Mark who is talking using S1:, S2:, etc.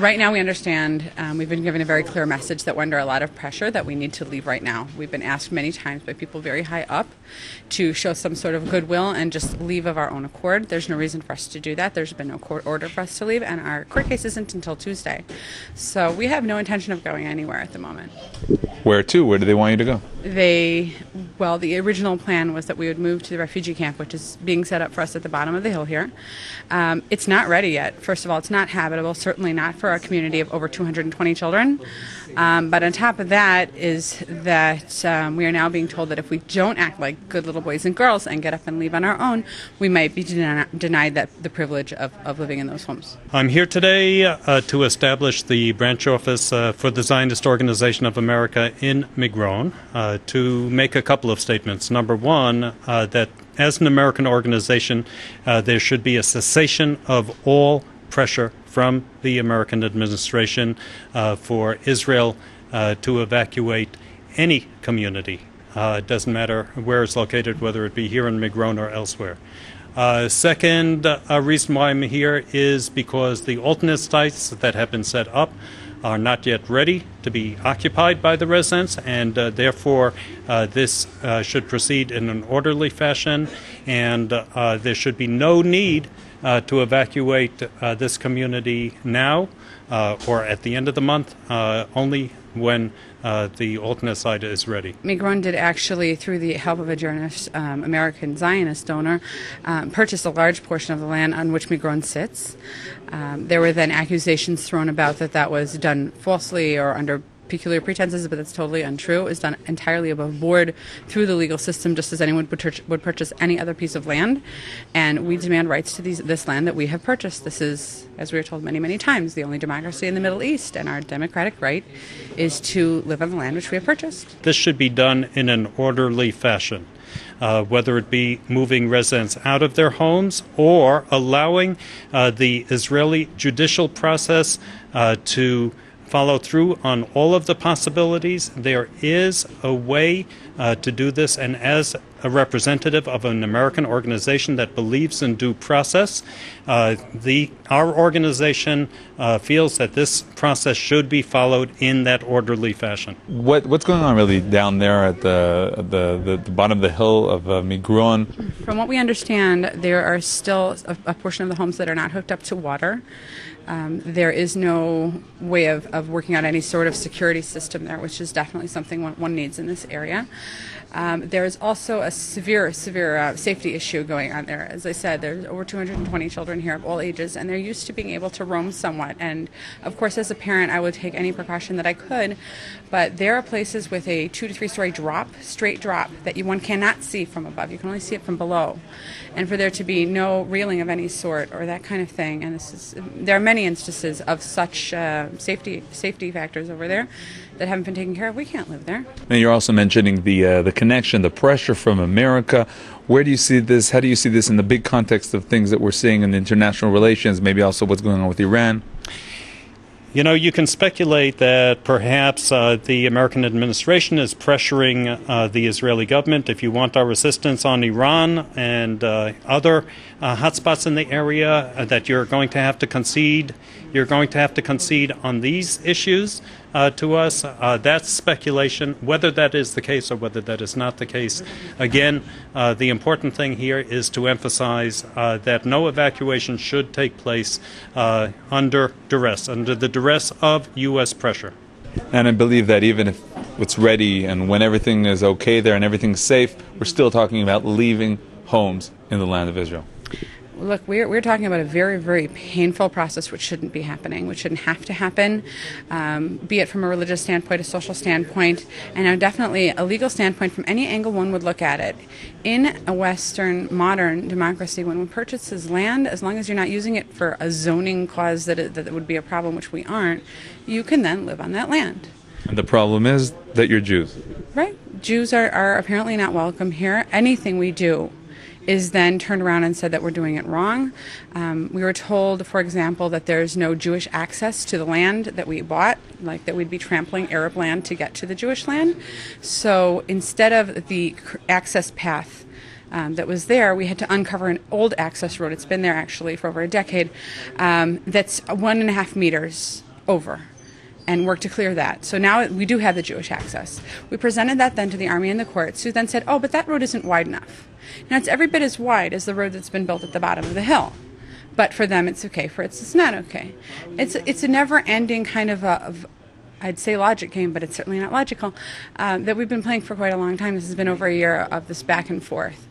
S1: Right now we understand, we've been given a very clear message that we're under a lot of pressure, that we need to leave right now. We've been asked many times by people very high up to show some sort of goodwill and just leave of our own accord. There's no reason for us to do that. There's been no court order for us to leave, and our court case isn't until Tuesday. So we have no intention of going anywhere at the moment.
S2: Where to? Where do they want you to go?
S1: Well, the original plan was that we would move to the refugee camp, which is being set up for us at the bottom of the hill here. It's not ready yet. First of all, it's not habitable, certainly not for a community of over 220 children. But on top of that is that we are now being told that if we don't act like good little boys and girls and get up and leave on our own, we might be denied the privilege of living in those homes.
S3: I'm here today to establish the branch office for the Zionist Organization of America in Migron, to make a couple of statements. Number one, that as an American organization, there should be a cessation of all pressure from the American administration for Israel to evacuate any community. It doesn't matter where it's located, whether it be here in Migron or elsewhere. Second reason why I'm here is because the alternate sites that have been set up are not yet ready to be occupied by the residents, and therefore this should proceed in an orderly fashion, and there should be no need to evacuate this community now or at the end of the month, only when the alternate site is ready.
S1: Migron did actually, through the help of a generous American Zionist donor, purchase a large portion of the land on which Migron sits. There were then accusations thrown about that was done falsely or under peculiar pretenses, but that's totally untrue. It was done entirely above board through the legal system, just as anyone would purchase any other piece of land. And we demand rights to this land that we have purchased. This is, as we were told many, many times, the only democracy in the Middle East, and our democratic right is to live on the land which we have purchased.
S3: This should be done in an orderly fashion. Whether it be moving residents out of their homes or allowing the Israeli judicial process to follow through on all of the possibilities. There is a way to do this, and as a representative of an American organization that believes in due process, our organization feels that this process should be followed in that orderly fashion.
S2: What's going on really down there at the bottom of the hill of Migron?
S1: From what we understand, there are still a portion of the homes that are not hooked up to water. There is no way of working out any sort of security system there, which is definitely something one needs in this area. There is also a severe safety issue going on there. As I said, there's over 220 children here of all ages, and they're used to being able to roam somewhat. And of course, as a parent, I would take any precaution that I could. But there are places with a 2 to 3 story straight drop, that one cannot see from above. You can only see it from below. And for there to be no railing of any sort or that kind of thing, and there are many instances of such safety factors over there that haven't been taken care of. We can't live there.
S2: And you're also mentioning the connection, the pressure from America. Where do you see this? How do you see this in the big context of things that we're seeing in international relations, maybe also what's going on with Iran?
S3: You know, you can speculate that perhaps the American administration is pressuring the Israeli government. If you want our assistance on Iran and other hotspots in the area, that you're going to have to concede. You're going to have to concede on these issues to us. That's speculation. Whether that is the case or whether that is not the case, again, the important thing here is to emphasize that no evacuation should take place under duress, under the duress of U.S. pressure.
S2: And I believe that even if it's ready and when everything is okay there and everything's safe, we're still talking about leaving homes in the land of Israel.
S1: Look, we're talking about a very, very painful process which shouldn't be happening, which shouldn't have to happen, be it from a religious standpoint, a social standpoint, and now definitely a legal standpoint from any angle one would look at it. In a Western, modern democracy, when one purchases land, as long as you're not using it for a zoning clause that would be a problem, which we aren't, you can then live on that land.
S2: And the problem is that you're Jews.
S1: Right. Jews are apparently not welcome here. Anything we do is then turned around and said that we're doing it wrong. We were told, for example, that there's no Jewish access to the land that we bought, like that we'd be trampling Arab land to get to the Jewish land. So instead of the access path that was there, we had to uncover an old access road. It's been there actually for over a decade. That's 1.5 meters over and worked to clear that. So now we do have the Jewish access. We presented that then to the Army and the courts, who then said, oh, but that road isn't wide enough. Now, it's every bit as wide as the road that's been built at the bottom of the hill. But for them, it's okay. For us, it's not okay. It's a never-ending kind of I'd say logic game, but it's certainly not logical, that we've been playing for quite a long time. This has been over a year of this back and forth.